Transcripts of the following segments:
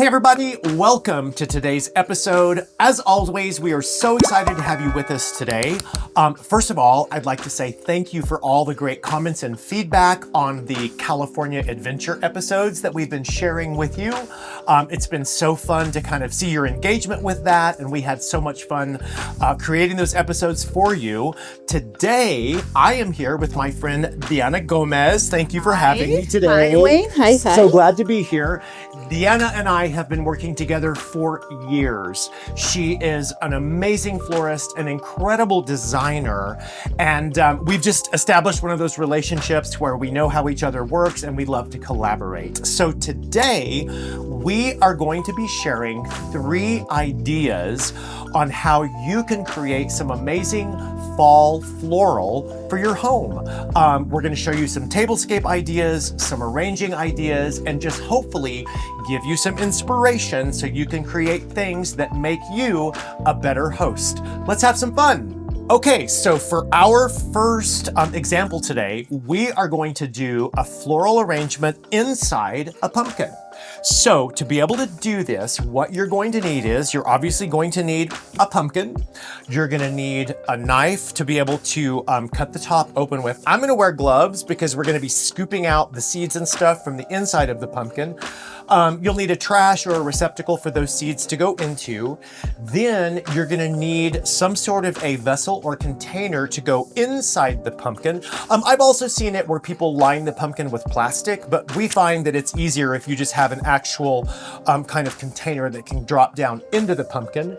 Hey everybody, welcome to today's episode. As always, we are so excited to have you with us today. First of all, I'd like to say thank you for all the great comments and feedback on the California Adventure episodes that we've been sharing with you. It's been so fun to kind of see your engagement with that, and we had so much fun creating those episodes for you. Today, I am here with my friend Deanna Gomez. Thank you for having me today. Hi, Wayne. Hi. So glad to be here. Deanna and I have been working together for years. She is an amazing florist, an incredible designer, and we've just established one of those relationships where we know how each other works and we love to collaborate. So today, we are going to be sharing 3 ideas on how you can create some amazing fall floral for your home. We're going to show you some tablescape ideas, some arranging ideas, and just hopefully give you some inspiration so you can create things that make you a better host. Let's have some fun. Okay, so for our first example today, we are going to do a floral arrangement inside a pumpkin. So to be able to do this, what you're going to need is, you're obviously going to need a pumpkin. You're gonna need a knife to be able to cut the top open with. I'm gonna wear gloves because we're gonna be scooping out the seeds and stuff from the inside of the pumpkin. You'll need a trash or a receptacle for those seeds to go into. Then you're gonna need some sort of a vessel or container to go inside the pumpkin. I've also seen it where people line the pumpkin with plastic, but we find that it's easier if you just have an actual kind of container that can drop down into the pumpkin.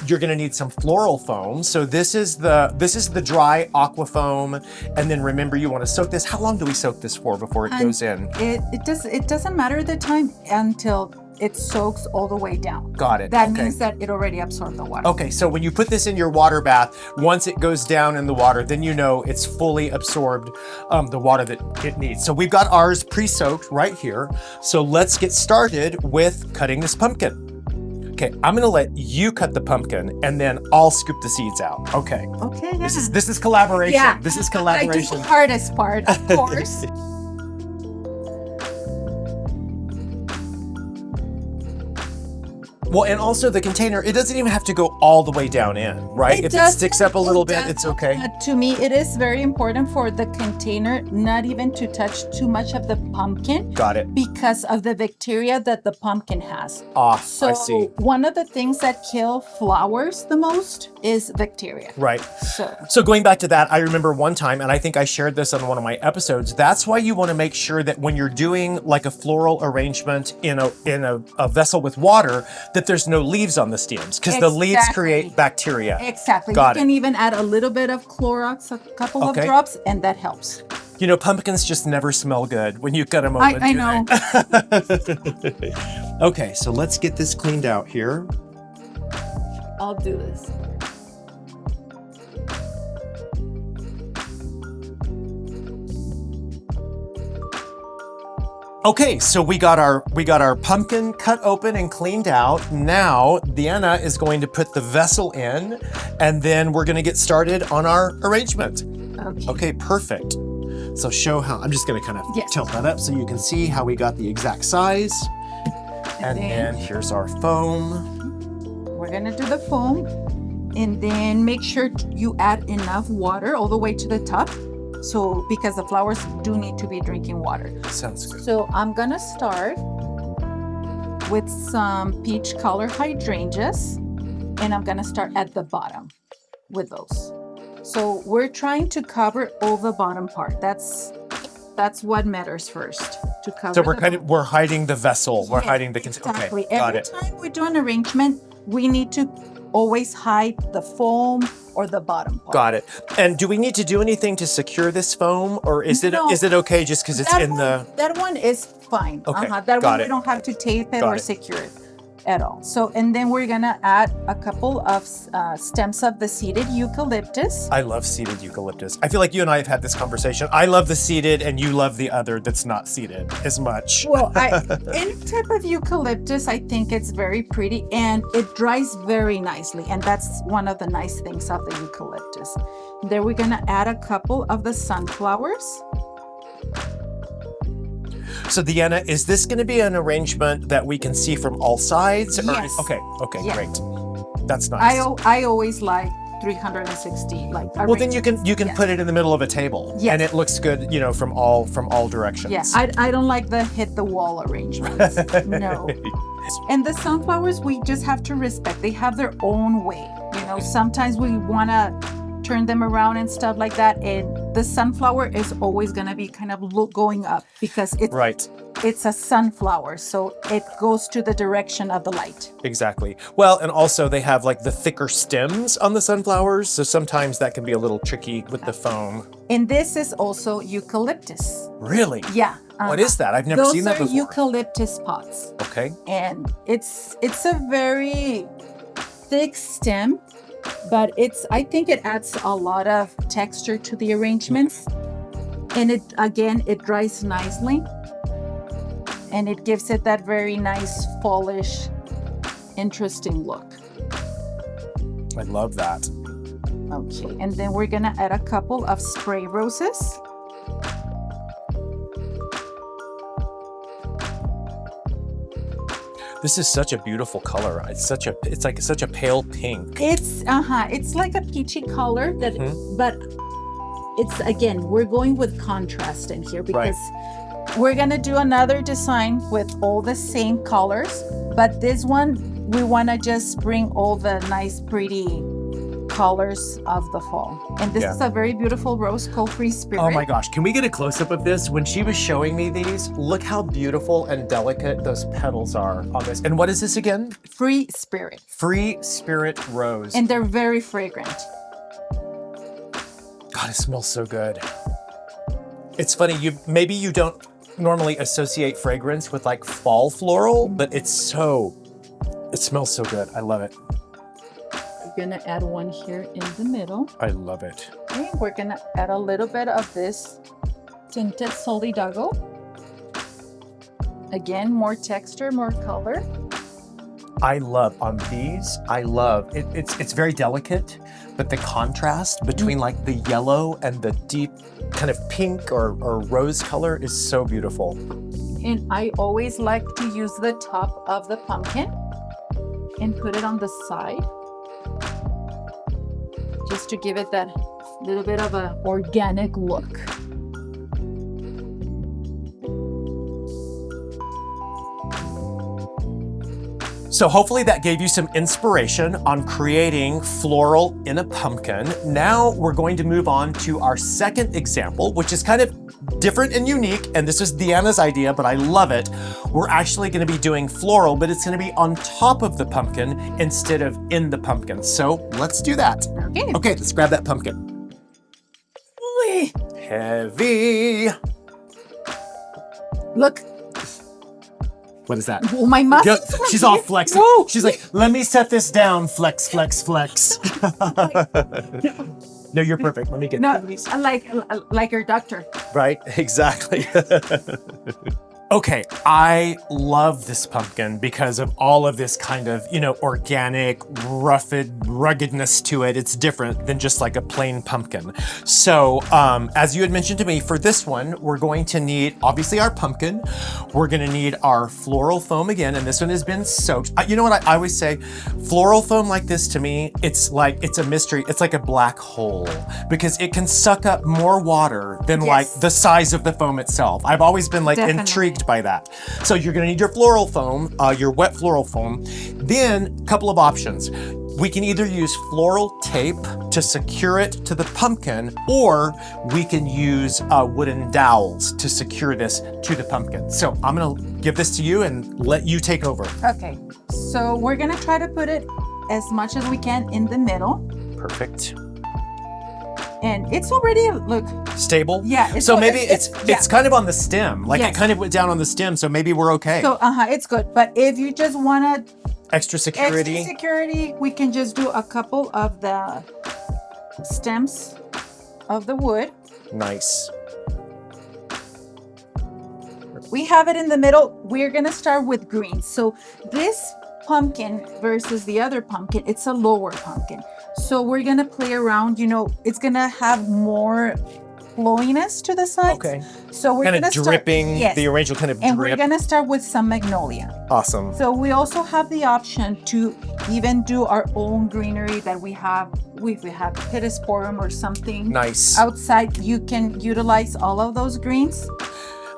You're gonna need some floral foam. So this is the dry aqua foam. And then remember, you wanna soak this. How long do we soak this for before it goes in? It doesn't matter the time until it soaks all the way down. Got it. That means that it already absorbed the water. Okay, so when you put this in your water bath, once it goes down in the water, then you know it's fully absorbed the water that it needs. So we've got ours pre-soaked right here. So let's get started with cutting this pumpkin. Okay, I'm gonna let you cut the pumpkin and then I'll scoop the seeds out. Okay. Okay, yeah. This is collaboration. Yeah. This is collaboration. I do the hardest part, of course. Well, and also the container, it doesn't even have to go all the way down in, right? If it sticks up a little bit, it's okay. To me, it is very important for the container not even to touch too much of the pumpkin. Got it. Because of the bacteria that the pumpkin has. I So see. one of the things that kill flowers the most is bacteria. Right. So going back to that, I remember one time, and I think I shared this on one of my episodes, that's why you want to make sure that when you're doing like a floral arrangement in a vessel with water, that there's no leaves on the stems, because the leaves create bacteria. Exactly. Got You can even add a little bit of Clorox, a couple of drops, and that helps. You know, pumpkins just never smell good when you cut them open. I know. Okay, so let's get this cleaned out here. I'll do this. Okay, so we got our pumpkin cut open and cleaned out. Now, Deanna is going to put the vessel in, and then we're gonna get started on our arrangement. Okay, perfect. So show how, I'm just gonna kind of tilt that up so you can see how we got the exact size. And then here's our foam. We're gonna do the foam, and then make sure you add enough water all the way to the top. So, because the flowers do need to be drinking water. Sounds good. So I'm gonna start with some peach color hydrangeas, and I'm gonna start at the bottom with those. So we're trying to cover all the bottom part. That's what matters first, to cover. So we're hiding the vessel. We're hiding the exactly. Okay, got it. Every time we do an arrangement, we need to always hide the foam or the bottom part. Got it. And do we need to do anything to secure this foam, or is it okay just because it's in the? That one is fine. Okay, That got one it. we don't have to tape it Got or it. secure it at all. So, and then we're gonna add a couple of stems of the seeded eucalyptus. I love seeded eucalyptus. I feel like you and I have had this conversation. I love the seeded and you love the other that's not seeded as much. Well, any type of eucalyptus, I think it's very pretty and it dries very nicely. And that's one of the nice things of the eucalyptus. Then we're gonna add a couple of the sunflowers. So Deanna, is this going to be an arrangement that we can see from all sides? Yes. Okay, Yes. great. That's nice. I always like 360, like. Well, then you can Yes. put it in the middle of a table, Yes. and it looks good, you know, from all directions. Yeah, I don't like the hit the wall arrangements. No. And the sunflowers, we just have to respect. They have their own way. You know, sometimes we want to turn them around and stuff like that. And the sunflower is always going to be kind of going up because it's Right. It's a sunflower, so it goes to the direction of the light. Exactly. Well, and also they have like the thicker stems on the sunflowers, so sometimes that can be a little tricky with the foam. And this is also eucalyptus. Really? Yeah. What is that? I've never seen that Those before. are eucalyptus pots. Okay. And it's a very thick stem, but I think it adds a lot of texture to the arrangements. And it dries nicely. And it gives it that very nice fallish, interesting look. I love that. Okay, and then we're gonna add a couple of spray roses. This is such a beautiful color. It's like such a pale pink. It's like a peachy color that, but it's, again, we're going with contrast in here because we're gonna do another design with all the same colors, but this one we wanna just bring all the nice, pretty colors of the fall. And this is a very beautiful rose called Free Spirit. Oh my gosh, can we get a close-up of this? When she was showing me these, look how beautiful and delicate those petals are on this. And what is this again? Free Spirit. Free Spirit Rose. And they're very fragrant. God, it smells so good. It's funny, maybe you don't normally associate fragrance with like fall floral, but it smells so good. I love it. We're gonna add one here in the middle. I love it. Okay, we're gonna add a little bit of this tinted solidago. Again, more texture, more color. I love on these. I love it. It's very delicate, but the contrast between like the yellow and the deep kind of pink or rose color is so beautiful. And I always like to use the top of the pumpkin and put it on the side, just to give it that little bit of an organic look. So hopefully that gave you some inspiration on creating floral in a pumpkin. Now we're going to move on to our second example, which is kind of different and unique. And this is Deanna's idea, but I love it. We're actually going to be doing floral, but it's going to be on top of the pumpkin instead of in the pumpkin. So let's do that. Okay, let's grab that pumpkin. Heavy. Look. What is that? Oh, my muscles. She's all flexing. Whoa. She's like, let me set this down. Flex, flex, flex. No, you're perfect. Let me get these. Like your doctor. Right, exactly. Okay, I love this pumpkin because of all of this kind of, organic, ruggedness to it. It's different than just like a plain pumpkin. So, as you had mentioned to me, for this one, we're going to need, obviously, our pumpkin. We're gonna need our floral foam again, and this one has been soaked. You know what I always say? Floral foam like this, to me, it's a mystery. It's like a black hole because it can suck up more water than like the size of the foam itself. I've always been like intrigued by that. So you're gonna need your floral foam, your wet floral foam. Then a couple of options. We can either use floral tape to secure it to the pumpkin, or we can use wooden dowels to secure this to the pumpkin. So I'm gonna give this to you and let you take over. Okay, so we're gonna try to put it as much as we can in the middle. Perfect. And it's already, look. Stable? Yeah. So maybe it's kind of on the stem. Like it kind of went down on the stem, so maybe we're okay. So, it's good. But if you just want extra security, we can just do a couple of the stems of the wood. Nice. We have it in the middle. We're gonna start with green. So this pumpkin versus the other pumpkin, it's a lower pumpkin. So we're gonna play around, it's gonna have more flowiness to the sides. Okay. So we're Kind gonna of dripping, start, the orange will kind of and drip. we're gonna start with some magnolia. Awesome. So we also have the option to even do our own greenery that we have. If we have pittosporum or something Nice. outside, you can utilize all of those greens.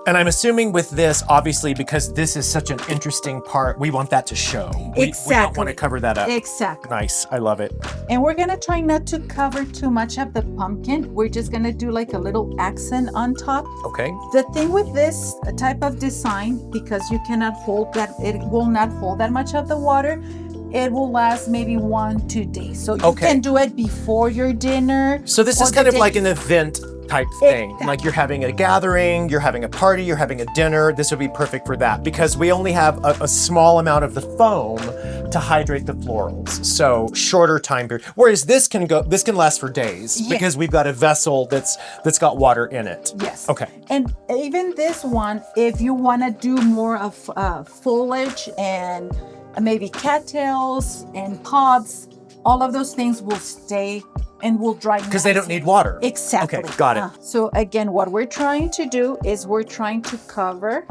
And I'm assuming with this, obviously, because this is such an interesting part, we want that to show. We don't want to cover that up. Exactly. Nice. I love it. And we're gonna try not to cover too much of the pumpkin. We're just gonna do like a little accent on top. Okay. The thing with this type of design, because you cannot hold that, it will not hold that much of the water. It will last maybe 1-2 days. So you can do it before your dinner. So this is kind of like an event type thing. Exactly. Like you're having a gathering, you're having a party, you're having a dinner. This would be perfect for that because we only have a small amount of the foam to hydrate the florals. So shorter time period. Whereas this can last for days because we've got a vessel that's got water in it. Yes. Okay. And even this one, if you want to do more of foliage and maybe cattails and pods, all of those things will stay and will dry because they don't need water. Exactly. Okay, got it. So again, what we're trying to do is we're trying to cover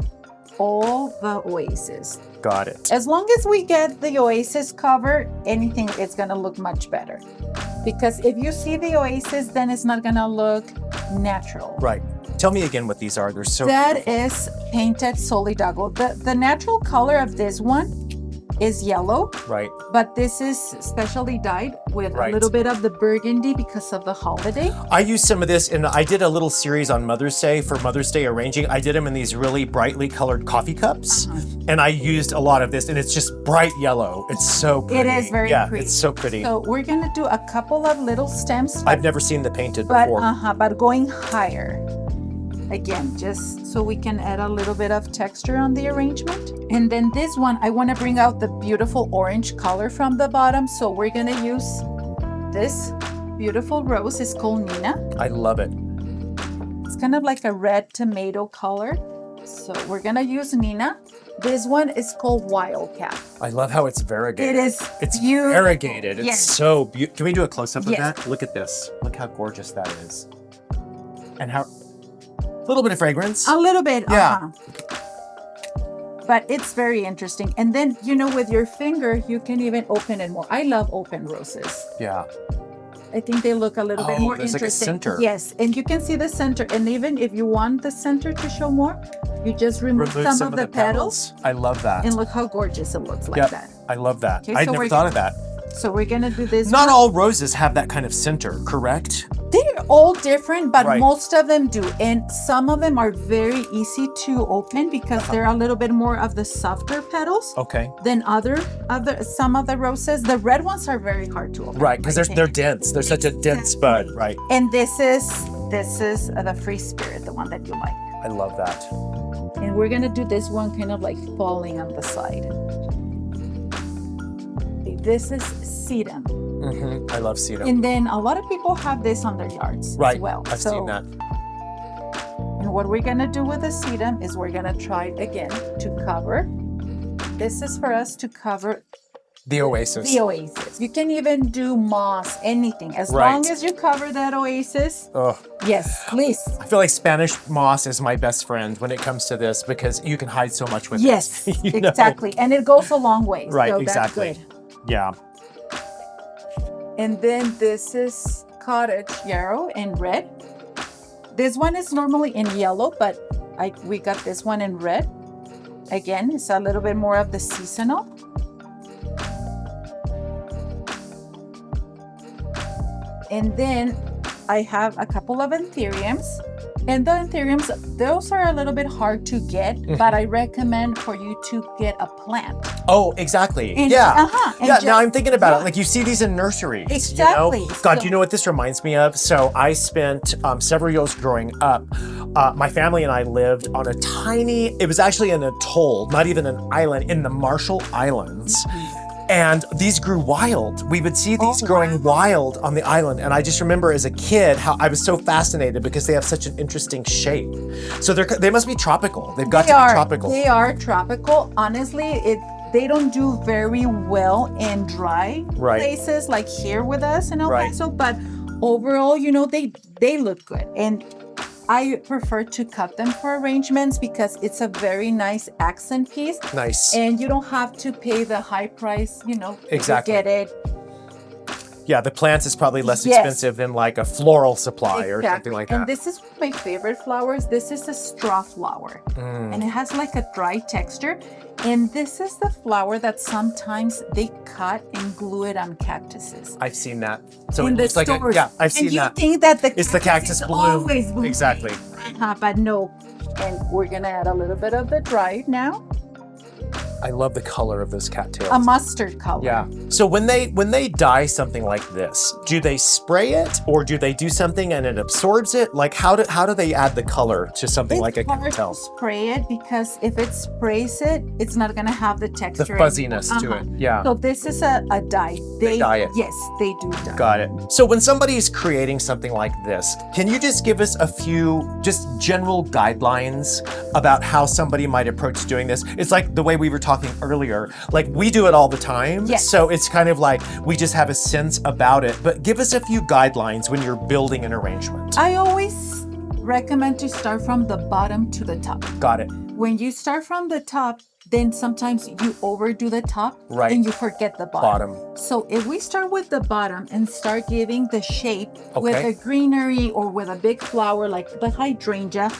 all the oasis. Got it. As long as we get the oasis covered, anything is going to look much better. Because if you see the oasis, then it's not going to look natural. Right. Tell me again what these are. They're so That is painted solidago. The natural color of this one is yellow, right? But this is specially dyed with a little bit of the burgundy because of the holiday. I used some of this, and I did a little series on Mother's Day for Mother's Day arranging. I did them in these really brightly colored coffee cups, and I used a lot of this, and it's just bright yellow. It's so pretty. It is very pretty. It's so pretty. So we're gonna do a couple of little stems. I've never seen the painted before. But going higher. Again, just so we can add a little bit of texture on the arrangement. And then this one, I want to bring out the beautiful orange color from the bottom. So we're going to use this beautiful rose. It's called Nina. I love it. It's kind of like a red tomato color. So we're going to use Nina. This one is called Wildcat. I love how it's variegated. It is. It's beautiful. variegated. It's so beautiful. Can we do a close-up of Yes. that? Look at this. Look how gorgeous that is. And how... A little bit of fragrance. A little bit. Yeah. But it's very interesting. And then, you know, with your finger, you can even open it more. I love open roses. Yeah. I think they look a little bit more there's interesting. like a center. Yes, and you can see the center. And even if you want the center to show more, you just remove some of the petals. I love that. And look how gorgeous it looks like that. I love that. Okay, I'd so never thought of that. So we're gonna do this. Not all roses have that kind of center, correct? They're all different, but Right. most of them do. And some of them are very easy to open because they're a little bit more of the softer petals Okay. than some of the roses. The red ones are very hard to open. Right, because I they're think. dense. They're such a dense bud, right? And this is the free spirit, the one that you like. I love that. And we're gonna do this one kind of like falling on the side. This is sedum. Mm-hmm. I love sedum. And then a lot of people have this on their yards Right, as well. I've seen that. And what we're gonna do with the sedum is we're gonna try again to cover. This is for us to cover The oasis. the oasis. You can even do moss, anything. As Right. long as you cover that oasis. Oh, Yes, please. I feel like Spanish moss is my best friend when it comes to this because you can hide so much with Yes, it. You know? exactly. And it goes a long way. Right, so exactly. That's good. Yeah. And then this is cottage yarrow in red. This one is normally in yellow, but we got this one in red. Again, it's a little bit more of the seasonal. And then I have a couple of anthuriums. And the anthuriums, those are a little bit hard to get, but I recommend for you to get a plant. Oh, exactly. And- yeah. and Yeah, just- now I'm thinking about yeah. it. Like you see these in nurseries. Exactly. You know? God, So- do you know what this reminds me of? So I spent several years growing up. My family and I lived on a tiny, it was actually an atoll, not even an island, in the Marshall Islands. And these grew wild. We would see these growing wild on the island. And I just remember as a kid how I was so fascinated because they have such an interesting shape. So they must be tropical. They've got to be tropical. They are tropical. Honestly, they don't do very well in dry places like here with us and all Right. that. So, but overall, you know, they look good. And I prefer to cut them for arrangements because it's a very nice accent piece. Nice. And you don't have to pay the high price, you know, Exactly. to get it. Yeah, the plants is probably less Yes. expensive than like a floral supply or something like that. And this is one of my favorite flowers. This is a straw flower. And it has like a dry texture. And this is the flower that sometimes they cut and glue it on cactuses. I've seen that. So In it the looks like a, stores. yeah, I've seen and you that. think that It's the cactus is bloom. always blooming. Exactly. But no. And we're gonna add a little bit of the dried now. I love the color of those cattails. A mustard color. Yeah. So when they dye something like this, do they spray it or do they do something and it absorbs it? Like how do they add the color to something like a It's hard cattail? to spray it because if it sprays it, it's not gonna have the The texture. fuzziness to anymore. it. Yeah. So this is a dye. They dye it. Yes, they do dye. Got it. So when somebody's creating something like this, can you just give us a few just general guidelines about how somebody might approach doing this? It's like the way we were talking earlier, like we do it all the time. Yes. So it's kind of like we just have a sense about it, but give us a few guidelines when you're building an arrangement. I always recommend to start from the bottom to the top. Got it. When you start from the top, then sometimes you overdo the top Right. and you forget the bottom. Bottom. So if we start with the bottom and start giving the shape with Okay. a greenery or with a big flower like the hydrangea,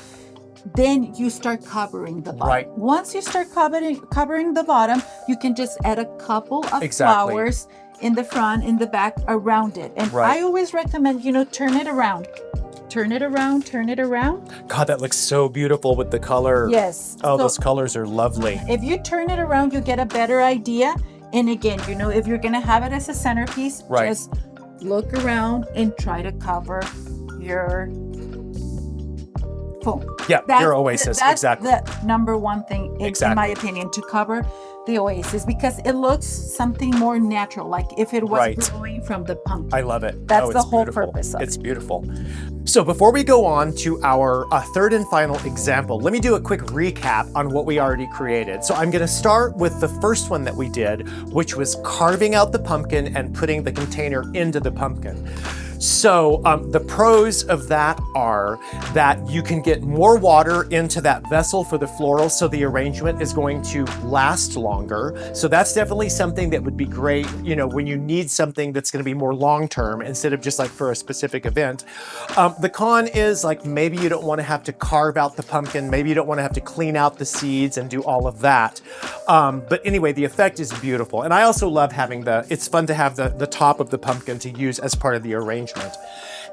then you start covering the bottom. Right. Once you start covering the bottom, you can just add a couple of Exactly. flowers in the front, in the back, around it. And Right. I always recommend, turn it around. Turn it around, turn it around. God, that looks so beautiful with the color. Yes. Oh, So those colors are lovely. if you turn it around, you get a better idea. And again, if you're gonna have it as a centerpiece, Right. just look around and try to cover your foam. Yeah, your oasis, That's exactly. the number one thing, in Exactly. my opinion, to cover the oasis because it looks something more natural, like if it was Right. growing from the pumpkin. I love it. That's Oh, the it's whole beautiful. purpose of It's beautiful. So before we go on to our third and final example, let me do a quick recap on what we already created. So I'm gonna start with the first one that we did, which was carving out the pumpkin and putting the container into the pumpkin. So the pros of that are that you can get more water into that vessel for the floral, so the arrangement is going to last longer. So that's definitely something that would be great, when you need something that's going to be more long-term instead of just like for a specific event. The con is like maybe you don't want to have to carve out the pumpkin, maybe you don't want to have to clean out the seeds and do all of that. But anyway, the effect is beautiful. And I also love having it's fun to have the top of the pumpkin to use as part of the arrangement.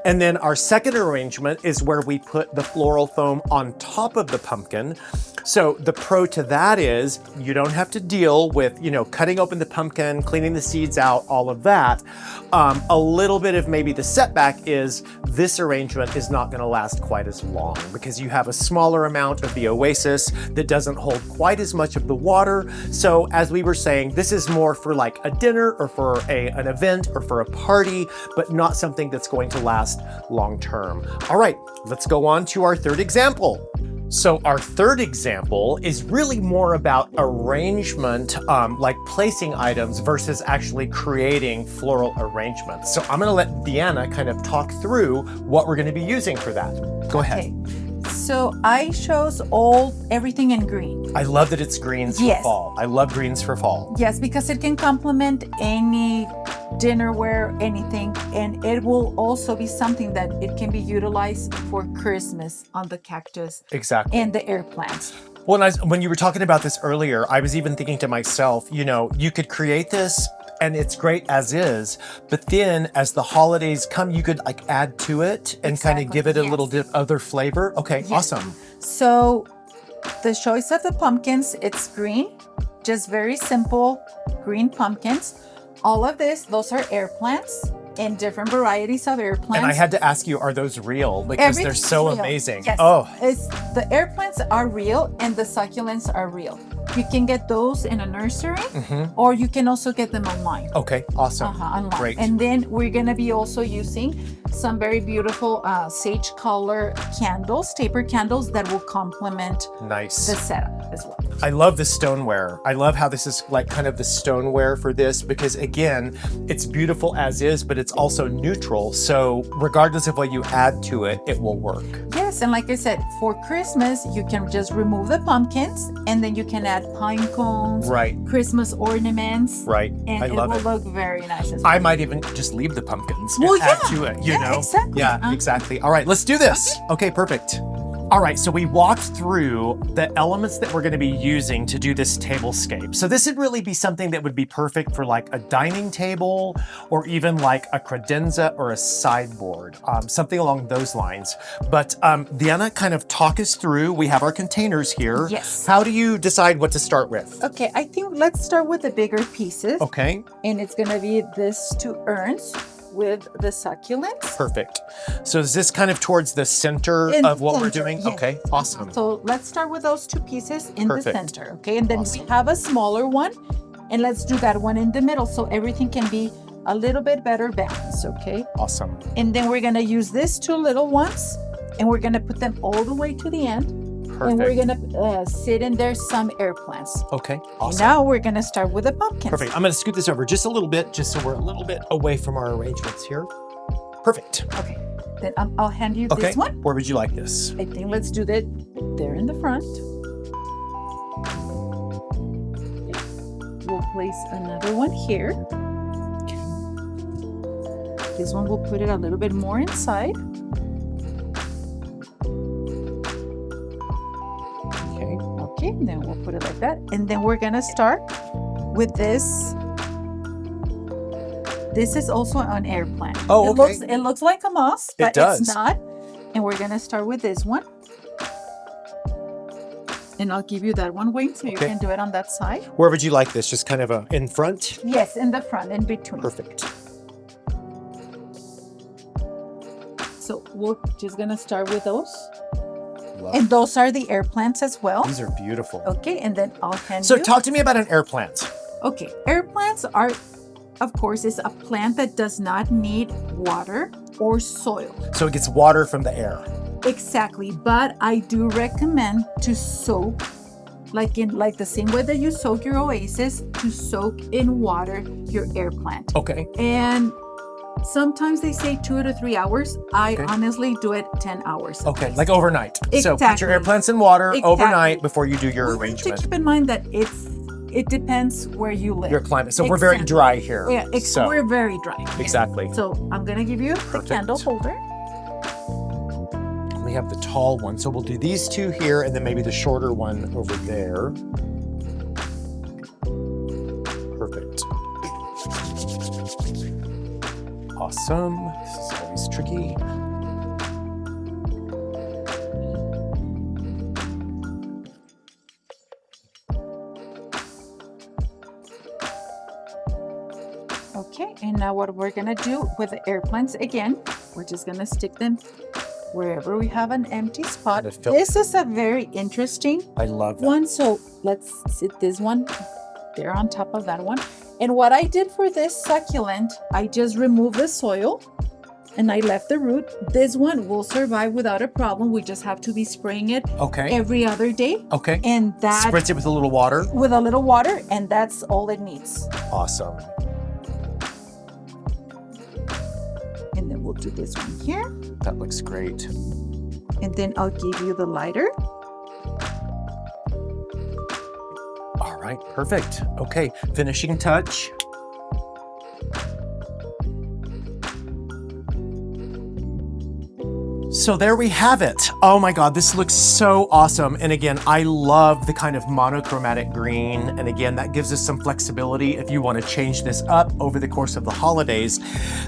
And then our second arrangement is where we put the floral foam on top of the pumpkin. So the pro to that is you don't have to deal with, cutting open the pumpkin, cleaning the seeds out, all of that. A little bit of maybe the setback is this arrangement is not gonna last quite as long because you have a smaller amount of the oasis that doesn't hold quite as much of the water. So as we were saying, this is more for like a dinner or for an event or for a party, but not something that's going to last long term. All right, let's go on to our third example. So our third example is really more about arrangement, like placing items versus actually creating floral arrangements. So I'm gonna let Deanna kind of talk through what we're gonna be using for that. Go ahead. So I chose everything in green. I love that it's greens for Yes. fall. I love greens for fall. Yes, because it can complement any dinnerware, anything, and it will also be something that it can be utilized for Christmas on the cactus Exactly. and the air plants. Well, when you were talking about this earlier, I was even thinking to myself, you could create this and it's great as is, but then as the holidays come, you could like add to it and kind Exactly, of give it a yes. little other flavor. Okay, awesome. So the choice of the pumpkins, it's green, just very simple green pumpkins. All of those are air plants and different varieties of air plants. And I had to ask you, are those real? Because they're Everything's so real. amazing. Yes. Oh, The air plants are real and the succulents are real. You can get those in a nursery or you can also get them online. okay, awesome. Online. Great. And then we're gonna be also using some very beautiful sage color candles, taper candles that will complement Nice. the setup as well. I love the stoneware. I love how this is like kind of the stoneware for this because again, it's beautiful as is, but it's also neutral. So regardless of what you add to it, it will work. Yes, Yes, and like I said, for Christmas, you can just remove the pumpkins and then you can add pine cones, Right. Christmas ornaments. Right. And I it love will it. look very nice as well. I might even just leave the pumpkins Well, and add yeah. to it, you Yeah, know? exactly. Yeah, exactly. All right, let's do this. Okay, perfect. All right, so we walked through the elements that we're gonna be using to do this tablescape. So this would really be something that would be perfect for like a dining table or even like a credenza or a sideboard, something along those lines. But Deanna, kind of talk us through, we have our containers here. Yes. How do you decide what to start with? Okay, I think let's start with the bigger pieces. Okay, And it's gonna be these 2 urns with the succulents. perfect. So is this kind of towards the center In of what we're center, doing? yes. Okay, awesome. So let's start with those 2 pieces in Perfect. the center, okay? And then Awesome. we have a smaller one, and let's do that one in the middle so everything can be a little bit better balanced, okay? Awesome. And then we're gonna use these 2 little ones, and we're gonna put them all the way to the end. And we're Perfect. gonna sit in there some air plants. Okay, awesome. Now we're gonna start with the pumpkins. Perfect. I'm gonna scoot this over just a little bit, just so we're a little bit away from our arrangements here. Perfect. Okay, then I'll hand you Okay, this one. where would you like this? I think let's do that there in the front. We'll place another one here. This one we'll put it a little bit more inside. Okay. Okay, and then we'll put it like that. And then we're gonna start with this. This is also an air plant. Oh, okay. It looks like a moss, It but does. it's not. And we're gonna start with this one. And I'll give you that one, Wayne, so you Okay. can do it on that side. Where would you like this? Just kind of in front? Yes, in the front, in between. Perfect. So we're just gonna start with those. Love And those are the air plants as well. These are beautiful. Okay, and then I'll hand So you. talk to me about an air plant. Okay, air plants are, of course, is a plant that does not need water or soil. So it gets water from the air. Exactly, but I do recommend to soak, like the same way that you soak your oasis, to soak in water your air plant. Okay. And sometimes they say 2 to 3 hours. I Okay. honestly do it 10 hours. Okay, like overnight. So put your Exactly. air plants in water Exactly. overnight before you do your We need to arrangement. keep in mind that it depends where you live. Your climate. So we're very Exactly. dry here. Yeah, so, we're very dry. exactly. So I'm gonna give you the Perfect. candle holder. We have the tall one. So we'll do these 2 here and then maybe the shorter one over there. Perfect. Awesome. This is always tricky. Okay, and now what we're gonna do with the air plants again, we're just gonna stick them wherever we have an empty spot. Kind of fill- This is a very interesting I love that. one. So let's sit this one there on top of that one. And what I did for this succulent, I just removed the soil and I left the root. This one will survive without a problem. We just have to be spraying it Okay. every other day. Okay. And that Spritz it with a little water. with a little water, and that's all it needs. Awesome. And then we'll do this one here. That looks great. And then I'll give you the lighter. All right, perfect. Okay, finishing touch. So there we have it. Oh my God, this looks so awesome. And again, I love the kind of monochromatic green. And again, that gives us some flexibility if you want to change this up over the course of the holidays.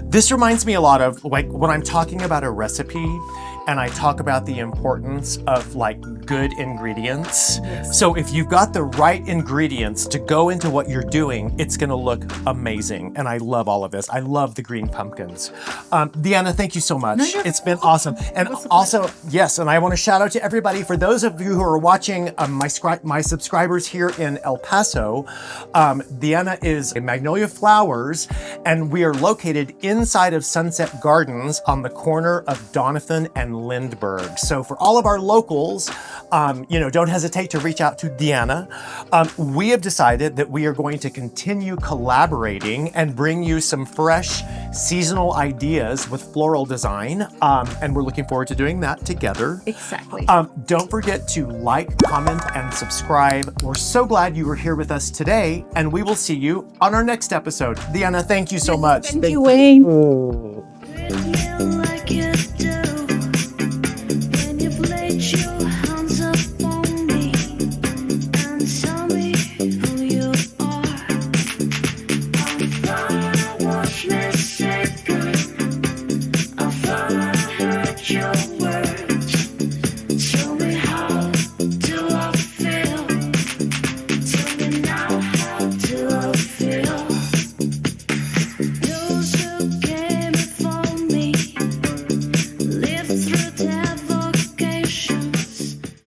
This reminds me a lot of like when I'm talking about a recipe and I talk about the importance of like good ingredients. Yes. So if you've got the right ingredients to go into what you're doing, it's gonna look amazing. And I love all of this. I love the green pumpkins. Deanna, thank you so much. No, you're It's been awesome. And It was a also, yes, and I want to shout out to everybody, for those of you who are watching, my subscribers here in El Paso, Deanna is a Magnolia Flowers, and we are located inside of Sunset Gardens on the corner of Doniphan and Lindbergh. So for all of our locals, don't hesitate to reach out to Deanna. We have decided that we are going to continue collaborating and bring you some fresh seasonal ideas with floral design. And we're looking forward to doing that together. Exactly. Don't forget to like, comment, and subscribe. We're so glad you were here with us today, and we will see you on our next episode. Deanna, thank you so much. Thank you, Wayne.